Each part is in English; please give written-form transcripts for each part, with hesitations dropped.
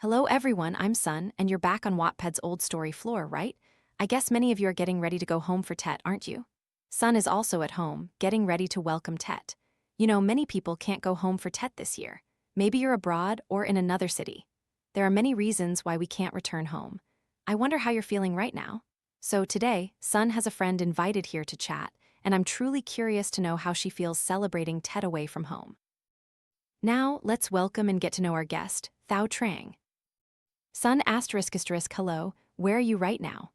Hello everyone, I'm Sun, and you're back on Wattpad's old story floor, right? I guess many of you are getting ready to go home for Tet, aren't you? Sun is also at home, getting ready to welcome Tet. You know, many people can't go home for Tet this year. Maybe you're abroad or in another city. There are many reasons why we can't return home. I wonder how you're feeling right now. So today, Sun has a friend invited here to chat, and I'm truly curious to know how she feels celebrating Tet away from home. Now, let's welcome and get to know our guest, Thao Trang. Sun asterisk asterisk hello, where are you right now?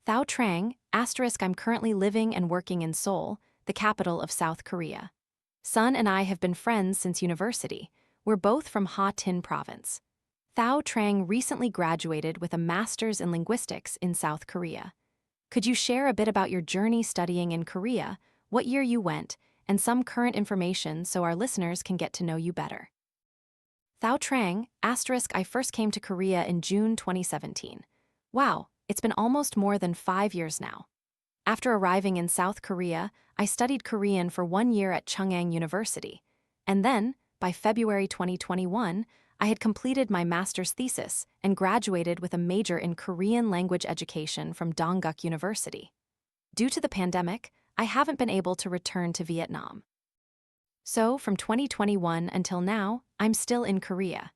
Thao Trang, asterisk I'm currently living and working in Seoul, the capital of South Korea. Sun and I have been friends since university. We're both from Ha Tin province. Thao Trang recently graduated with a master's in linguistics in South Korea. Could you share a bit about your journey studying in Korea, what year you went, and some current information so our listeners can get to know you better? Thao Trang, asterisk I first came to Korea in June 2017. Wow, it's been almost more than 5 years now. After arriving in South Korea, I studied Korean for 1 year at Chungang University. And then, by February 2021, I had completed my master's thesis and graduated with a major in Korean language education from Dongguk University. Due to the pandemic, I haven't been able to return to Vietnam. So, from 2021 until now, I'm still in Korea.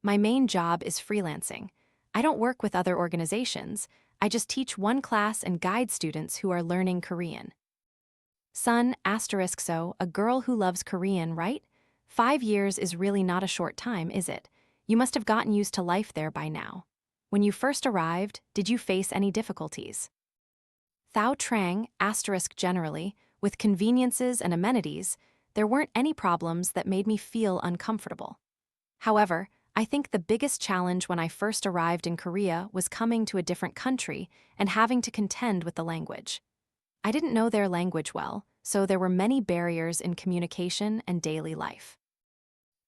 My main job is freelancing. I don't work with other organizations, I just teach one class and guide students who are learning Korean. Sun, asterisk so, a girl who loves Korean, right? 5 years is really not a short time, is it? You must have gotten used to life there by now. When you first arrived, did you face any difficulties? Thao Trang, asterisk generally, with conveniences and amenities, there weren't any problems that made me feel uncomfortable. However, I think the biggest challenge when I first arrived in Korea was coming to a different country and having to contend with the language. I didn't know their language well, so there were many barriers in communication and daily life.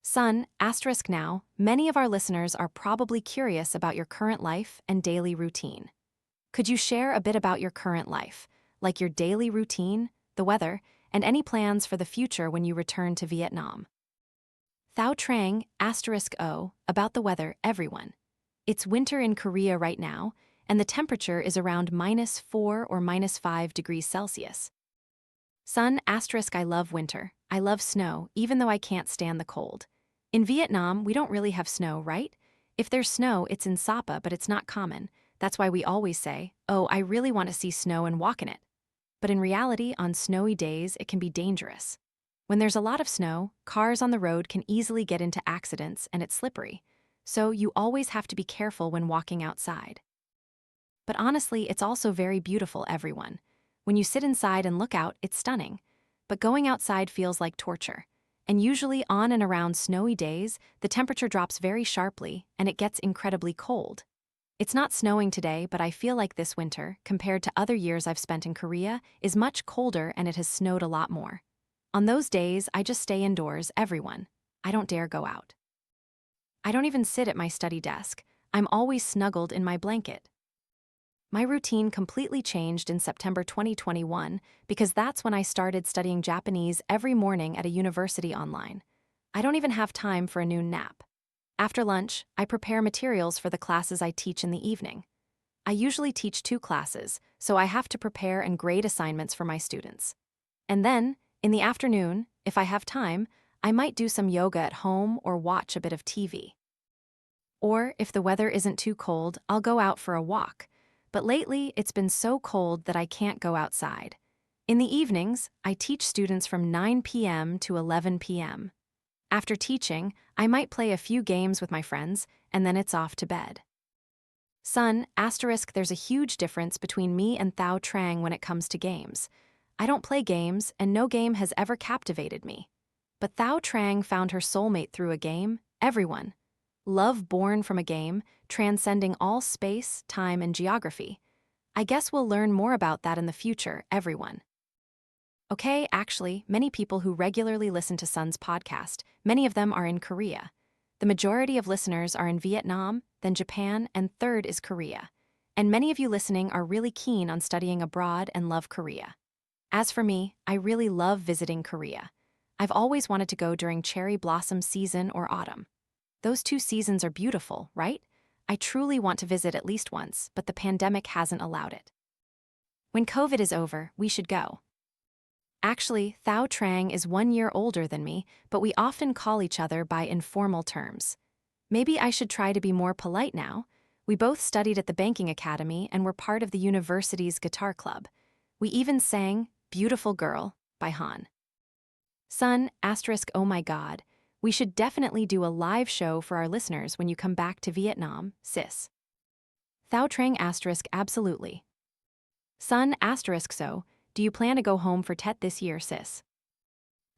Sun, asterisk now, many of our listeners are probably curious about your current life and daily routine. Could you share a bit about your current life, like your daily routine, the weather, and any plans for the future when you return to Vietnam? Thao Trang, asterisk O, about the weather, everyone. It's winter in Korea right now, and the temperature is around -4 or -5 degrees Celsius. Sun, asterisk I love winter. I love snow, even though I can't stand the cold. In Vietnam, we don't really have snow, right? If there's snow, it's in Sapa, but it's not common. That's why we always say, oh, I really want to see snow and walk in it. But in reality, on snowy days, it can be dangerous. When there's a lot of snow, cars on the road can easily get into accidents and it's slippery, so you always have to be careful when walking outside. But honestly, it's also very beautiful, everyone. When you sit inside and look out, it's stunning. But going outside feels like torture. And usually on and around snowy days, the temperature drops very sharply and it gets incredibly cold. It's not snowing today, but I feel like this winter, compared to other years I've spent in Korea, is much colder and it has snowed a lot more. On those days, I just stay indoors, everyone. I don't dare go out. I don't even sit at my study desk. I'm always snuggled in my blanket. My routine completely changed in September 2021 because that's when I started studying Japanese every morning at a university online. I don't even have time for a noon nap. After lunch, I prepare materials for the classes I teach in the evening. I usually teach 2 classes, so I have to prepare and grade assignments for my students. And then, in the afternoon, if I have time, I might do some yoga at home or watch a bit of TV. Or, if the weather isn't too cold, I'll go out for a walk. But lately, it's been so cold that I can't go outside. In the evenings, I teach students from 9 p.m. to 11 p.m. After teaching, I might play a few games with my friends, and then it's off to bed. Sun, asterisk there's a huge difference between me and Thao Trang when it comes to games. I don't play games, and no game has ever captivated me. But Thao Trang found her soulmate through a game, everyone. Love born from a game, transcending all space, time, and geography. I guess we'll learn more about that in the future, everyone. Okay, actually, many people who regularly listen to Sun's podcast, many of them are in Korea. The majority of listeners are in Vietnam, then Japan, and third is Korea. And many of you listening are really keen on studying abroad and love Korea. As for me, I really love visiting Korea. I've always wanted to go during cherry blossom season or autumn. Those two seasons are beautiful, right? I truly want to visit at least once, but the pandemic hasn't allowed it. When COVID is over, we should go. Actually, Thao Trang is 1 year older than me, but we often call each other by informal terms. Maybe I should try to be more polite now. We both studied at the banking academy and were part of the university's guitar club. We even sang Beautiful Girl by Han. Son, asterisk, oh my god, we should definitely do a live show for our listeners when you come back to Vietnam, sis. Thao Trang, asterisk, absolutely. Son, asterisk, so, do you plan to go home for Tet this year, sis?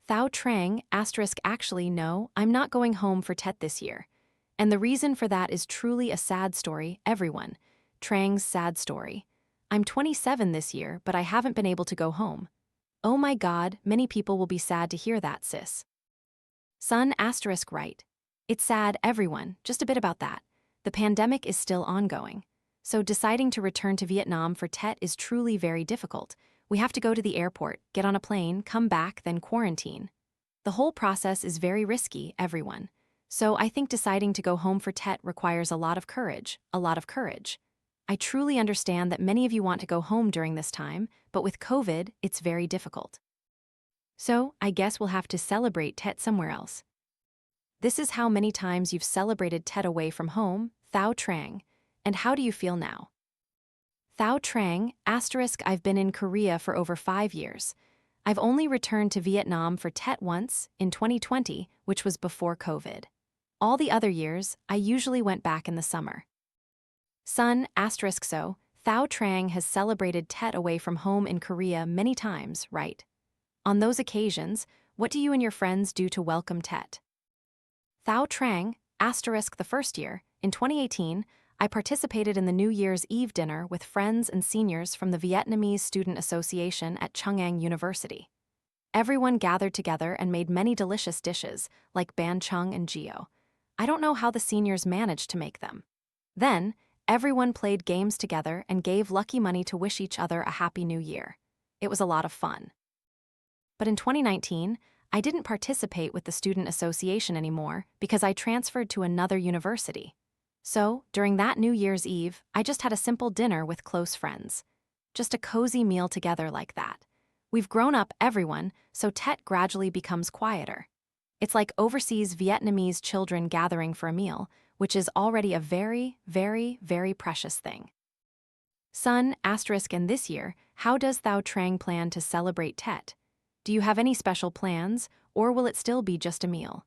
Thao Trang, asterisk, actually no, I'm not going home for Tet this year. And the reason for that is truly a sad story, everyone. Trang's sad story. I'm 27 this year, but I haven't been able to go home. Oh my god, many people will be sad to hear that, sis. Son, asterisk, right. It's sad, everyone, just a bit about that. The pandemic is still ongoing. So deciding to return to Vietnam for Tet is truly very difficult. We have to go to the airport, get on a plane, come back, then quarantine. The whole process is very risky, everyone. So I think deciding to go home for Tet requires a lot of courage, a lot of courage. I truly understand that many of you want to go home during this time, but with COVID, it's very difficult. So I guess we'll have to celebrate Tet somewhere else. This is how many times you've celebrated Tet away from home, Thao Trang. And how do you feel now? Thao Trang, asterisk, I've been in Korea for over 5 years. I've only returned to Vietnam for Tet once, in 2020, which was before COVID. All the other years, I usually went back in the summer. Son, asterisk, so, Thao Trang has celebrated Tet away from home in Korea many times, right? On those occasions, what do you and your friends do to welcome Tet? Thao Trang, asterisk, the first year, in 2018, I participated in the New Year's Eve dinner with friends and seniors from the Vietnamese Student Association at Chung University. Everyone gathered together and made many delicious dishes, like bánh chung and gio. I don't know how the seniors managed to make them. Then, everyone played games together and gave lucky money to wish each other a happy new year. It was a lot of fun. But in 2019, I didn't participate with the Student Association anymore because I transferred to another university. So, during that New Year's Eve, I just had a simple dinner with close friends. Just a cozy meal together like that. We've grown up, everyone, so Tet gradually becomes quieter. It's like overseas Vietnamese children gathering for a meal, which is already a very, very, very precious thing. Son, asterisk, and this year, how does Thao Trang plan to celebrate Tet? Do you have any special plans, or will it still be just a meal?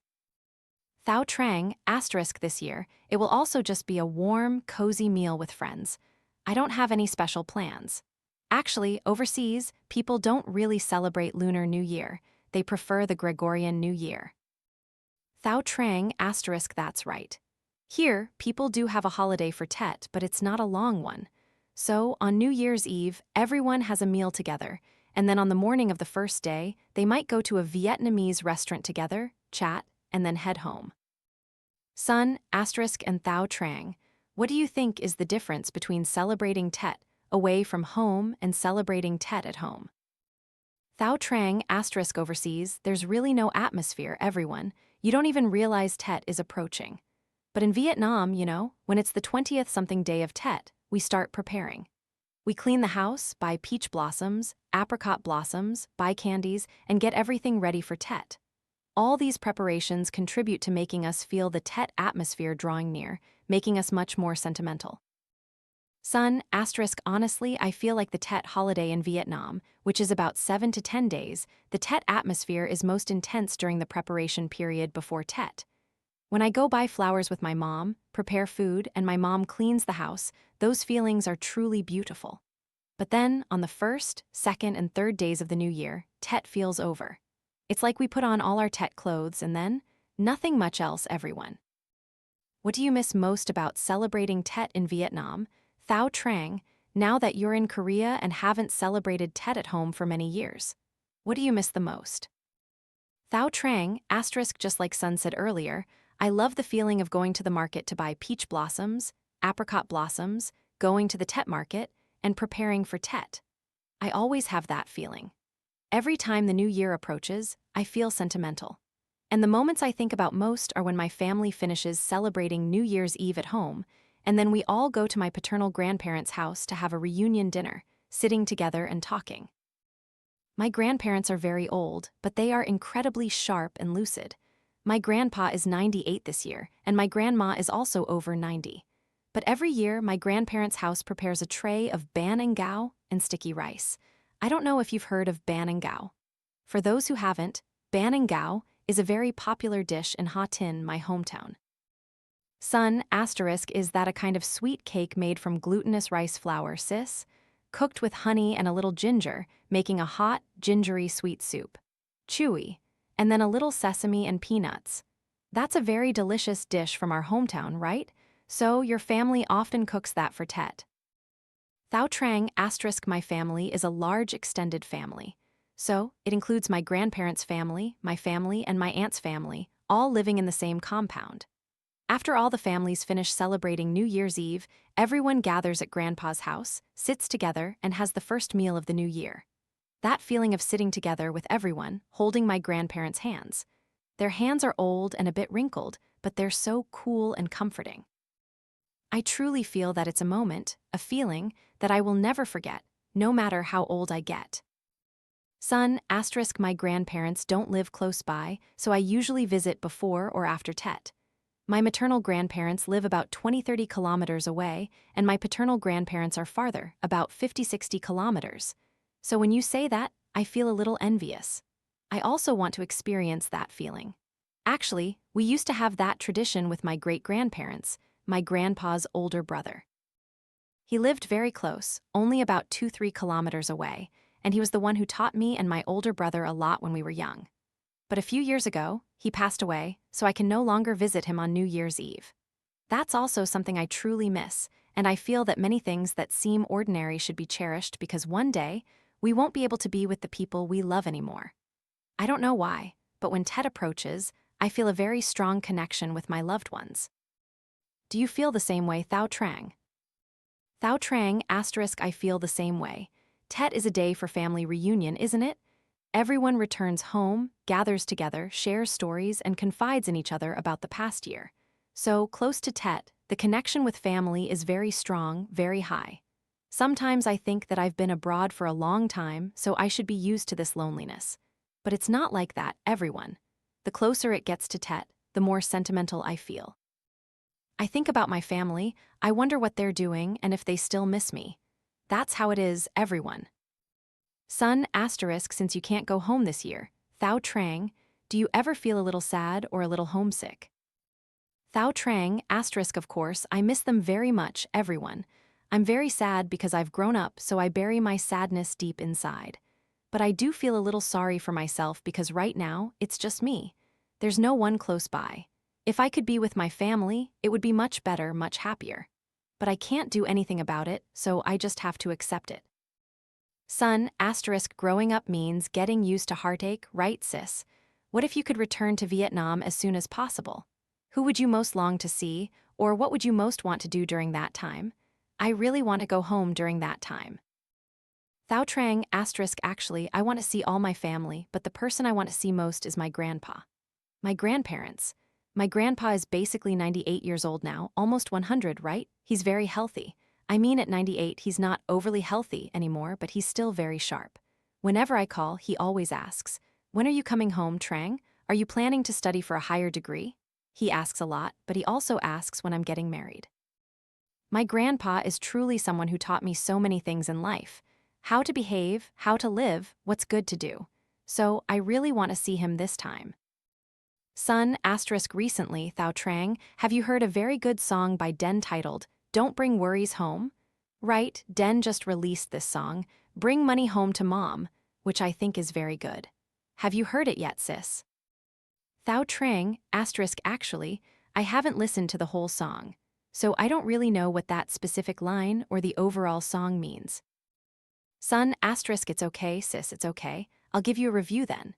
Thao Trang, asterisk, this year, it will also just be a warm, cozy meal with friends. I don't have any special plans. Actually, overseas, people don't really celebrate Lunar New Year. They prefer the Gregorian New Year. Thao Trang, asterisk, that's right. Here, people do have a holiday for Tet, but it's not a long one. So, on New Year's Eve, everyone has a meal together, and then on the morning of the first day, they might go to a Vietnamese restaurant together, chat, and then head home. Son, asterisk, and Thao Trang, what do you think is the difference between celebrating Tet away from home and celebrating Tet at home? Thao Trang, asterisk, overseas, there's really no atmosphere, everyone. You don't even realize Tet is approaching. But in Vietnam, when it's the 20th something day of Tet, we start preparing. We clean the house, buy peach blossoms, apricot blossoms, buy candies, and get everything ready for Tet. All these preparations contribute to making us feel the Tet atmosphere drawing near, making us much more sentimental. Son, asterisk, honestly, I feel like the Tet holiday in Vietnam, which is about 7 to 10 days, the Tet atmosphere is most intense during the preparation period before Tet. When I go buy flowers with my mom, prepare food, and my mom cleans the house, those feelings are truly beautiful. But then, on the first, second, and third days of the new year, Tet feels over. It's like we put on all our Tet clothes and then, nothing much else, everyone. What do you miss most about celebrating Tet in Vietnam, Thao Trang, now that you're in Korea and haven't celebrated Tet at home for many years? What do you miss the most? Thao Trang, asterisk, just like Sun said earlier, I love the feeling of going to the market to buy peach blossoms, apricot blossoms, going to the Tet market, and preparing for Tet. I always have that feeling. Every time the new year approaches, I feel sentimental. And the moments I think about most are when my family finishes celebrating New Year's Eve at home, and then we all go to my paternal grandparents' house to have a reunion dinner, sitting together and talking. My grandparents are very old, but they are incredibly sharp and lucid. My grandpa is 98 this year, and my grandma is also over 90. But every year, my grandparents' house prepares a tray of bánh and ngào and sticky rice. I don't know if you've heard of bánh and ngào. For those who haven't, bánh and ngào is a very popular dish in Ha Tin, my hometown. Son, asterisk, is that a kind of sweet cake made from glutinous rice flour, sis? Cooked with honey and a little ginger, making a hot, gingery sweet soup. Chewy. And then a little sesame and peanuts. That's a very delicious dish from our hometown, right? So your family often cooks that for Tet. Thao Trang, asterisk, my family is a large extended family. So it includes my grandparents' family, and my aunt's family, all living in the same compound. After all the families finish celebrating New Year's Eve, everyone gathers at Grandpa's house, sits together, and has the first meal of the new year. That feeling of sitting together with everyone, holding my grandparents' hands. Their hands are old and a bit wrinkled, but they're so cool and comforting. I truly feel that it's a moment, a feeling, that I will never forget, no matter how old I get. Son, asterisk, my grandparents don't live close by, so I usually visit before or after Tet. My maternal grandparents live about 20-30 kilometers away, and my paternal grandparents are farther, about 50-60 kilometers. So when you say that, I feel a little envious. I also want to experience that feeling. Actually, we used to have that tradition with my great-grandparents, my grandpa's older brother. He lived very close, only about 2-3 kilometers away, and he was the one who taught me and my older brother a lot when we were young. But a few years ago, he passed away, so I can no longer visit him on New Year's Eve. That's also something I truly miss, and I feel that many things that seem ordinary should be cherished because one day, we won't be able to be with the people we love anymore. I don't know why, but when Tet approaches, I feel a very strong connection with my loved ones. Do you feel the same way, Thao Trang? Thao Trang, asterisk, I feel the same way. Tet is a day for family reunion, isn't it? Everyone returns home, gathers together, shares stories, and confides in each other about the past year. So, close to Tet, the connection with family is very strong, very high. Sometimes I think that I've been abroad for a long time, so I should be used to this loneliness. But it's not like that, everyone. The closer it gets to Tet, the more sentimental I feel. I think about my family, I wonder what they're doing and if they still miss me. That's how it is, everyone. Son, asterisk, since you can't go home this year, Thao Trang, do you ever feel a little sad or a little homesick? Thao Trang, asterisk, of course, I miss them very much, everyone. I'm very sad because I've grown up, so I bury my sadness deep inside. But I do feel a little sorry for myself because right now, it's just me. There's no one close by. If I could be with my family, it would be much better, much happier. But I can't do anything about it, so I just have to accept it. Son, asterisk, growing up means getting used to heartache, right, sis? What if you could return to Vietnam as soon as possible? Who would you most long to see, or what would you most want to do during that time? I really want to go home during that time. Thao Trang, asterisk, actually, I want to see all my family, but the person I want to see most is my grandpa. My grandparents. My grandpa is basically 98 years old now, almost 100, right? He's very healthy. I mean, at 98, he's not overly healthy anymore, but he's still very sharp. Whenever I call, he always asks, "When are you coming home, Trang? Are you planning to study for a higher degree?" He asks a lot, but he also asks when I'm getting married. My grandpa is truly someone who taught me so many things in life. How to behave, how to live, what's good to do. So I really want to see him this time. Son, asterisk, recently, Thao Trang, have you heard a very good song by Den titled, "Don't Bring Worries Home"? Right, Den just released this song, "Bring Money Home to Mom," which I think is very good. Have you heard it yet, sis? Thao Trang, asterisk, actually, I haven't listened to the whole song, so I don't really know what that specific line or the overall song means. Son, asterisk, it's okay, sis, it's okay. I'll give you a review then.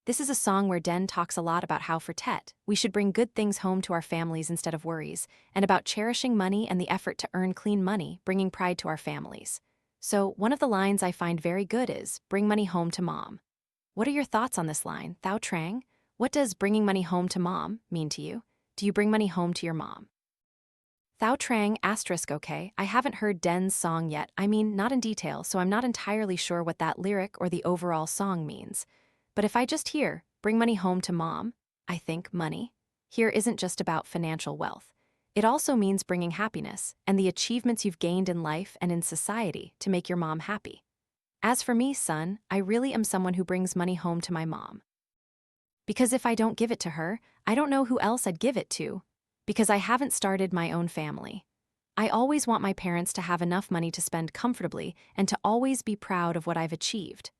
This is a song where Den talks a lot about how for Tet, we should bring good things home to our families instead of worries, and about cherishing money and the effort to earn clean money, bringing pride to our families. So, one of the lines I find very good is, "Bring money home to mom." What are your thoughts on this line, Thao Trang? What does bringing money home to mom mean to you? Do you bring money home to your mom? Thao Trang asterisk okay, I haven't heard Den's song yet, I mean, not in detail, so I'm not entirely sure what that lyric or the overall song means. But if I just hear, bring money home to mom, I think money here isn't just about financial wealth. It also means bringing happiness and the achievements you've gained in life and in society to make your mom happy. As for me, son, I really am someone who brings money home to my mom. Because if I don't give it to her, I don't know who else I'd give it to. Because I haven't started my own family. I always want my parents to have enough money to spend comfortably and to always be proud of what I've achieved.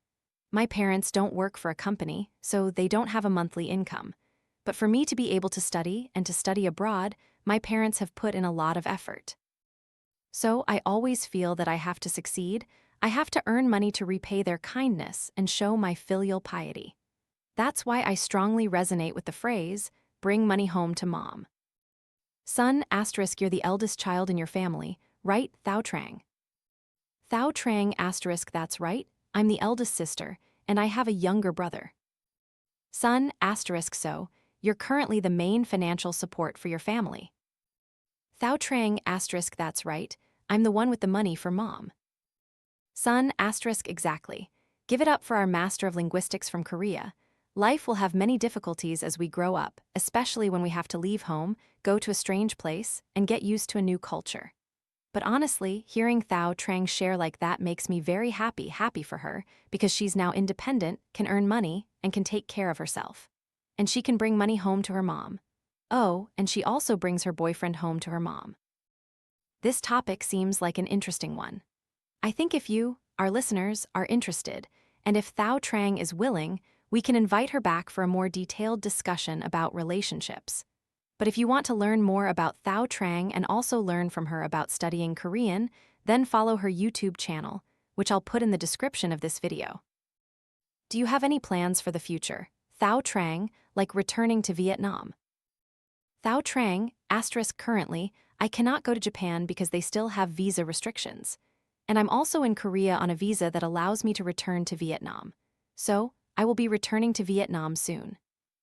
My parents don't work for a company, so they don't have a monthly income. But for me to be able to study and to study abroad, my parents have put in a lot of effort. So I always feel that I have to succeed. I have to earn money to repay their kindness and show my filial piety. That's why I strongly resonate with the phrase, bring money home to mom. Son asterisk you're the eldest child in your family, right, Thao Trang? Thao Trang asterisk that's right, I'm the eldest sister, and I have a younger brother. Son asterisk so, you're currently the main financial support for your family. Thao Trang asterisk that's right, I'm the one with the money for mom. Son asterisk exactly, give it up for our master of linguistics from Korea. Life will have many difficulties as we grow up, especially when we have to leave home, go to a strange place, and get used to a new culture. But honestly, hearing Thao Trang share like that makes me very happy for her, because she's now independent, can earn money, and can take care of herself. And she can bring money home to her mom. Oh, and she also brings her boyfriend home to her mom. This topic seems like an interesting one. I think if you, our listeners, are interested, and if Thao Trang is willing, we can invite her back for a more detailed discussion about relationships. But if you want to learn more about Thao Trang and also learn from her about studying Korean, then follow her YouTube channel, which I'll put in the description of this video. Do you have any plans for the future? Thao Trang, like returning to Vietnam. Thao Trang, asterisk currently, I cannot go to Japan because they still have visa restrictions. And I'm also in Korea on a visa that allows me to return to Vietnam. So, I will be returning to Vietnam soon.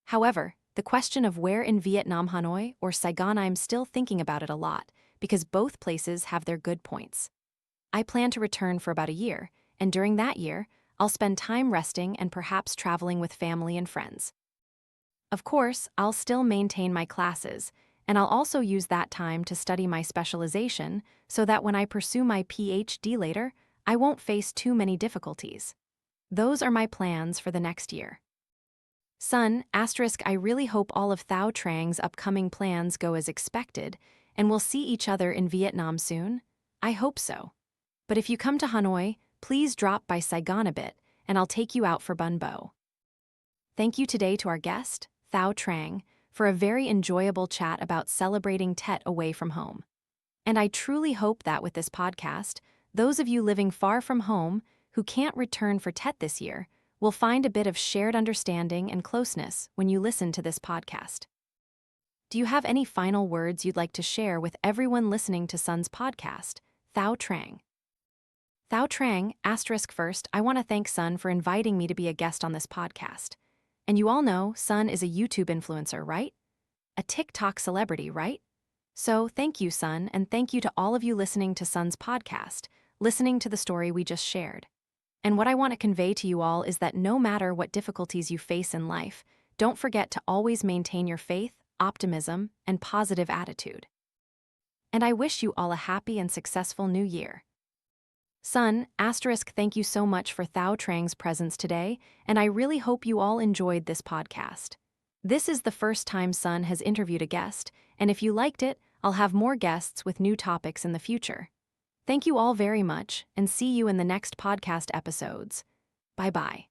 However, the question of where in Vietnam, Hanoi or Saigon, I'm still thinking about it a lot, because both places have their good points. I plan to return for about a year, and during that year, I'll spend time resting and perhaps traveling with family and friends. Of course, I'll still maintain my classes, and I'll also use that time to study my specialization so that when I pursue my PhD later, I won't face too many difficulties. Those are my plans for the next year. Son, asterisk I really hope all of Thao Trang's upcoming plans go as expected, and we'll see each other in Vietnam soon. I hope so. But if you come to Hanoi, please drop by Saigon a bit, and I'll take you out for bun bo. Thank you today to our guest, Thao Trang, for a very enjoyable chat about celebrating Tet away from home. And I truly hope that with this podcast, those of you living far from home who can't return for Tet this year will find a bit of shared understanding and closeness when you listen to this podcast. Do you have any final words you'd like to share with everyone listening to Son's podcast, Thao Trang? Thao Trang, asterisk first, I want to thank Son for inviting me to be a guest on this podcast. And you all know Son is a YouTube influencer, right? A TikTok celebrity, right? So thank you, Son, and thank you to all of you listening to Son's podcast, listening to the story we just shared. And what I want to convey to you all is that no matter what difficulties you face in life, don't forget to always maintain your faith, optimism, and positive attitude. And I wish you all a happy and successful new year. Son, asterisk thank you so much for Thao Trang's presence today, and I really hope you all enjoyed this podcast. This is the first time Son has interviewed a guest, and if you liked it, I'll have more guests with new topics in the future. Thank you all very much, and see you in the next podcast episodes. Bye-bye.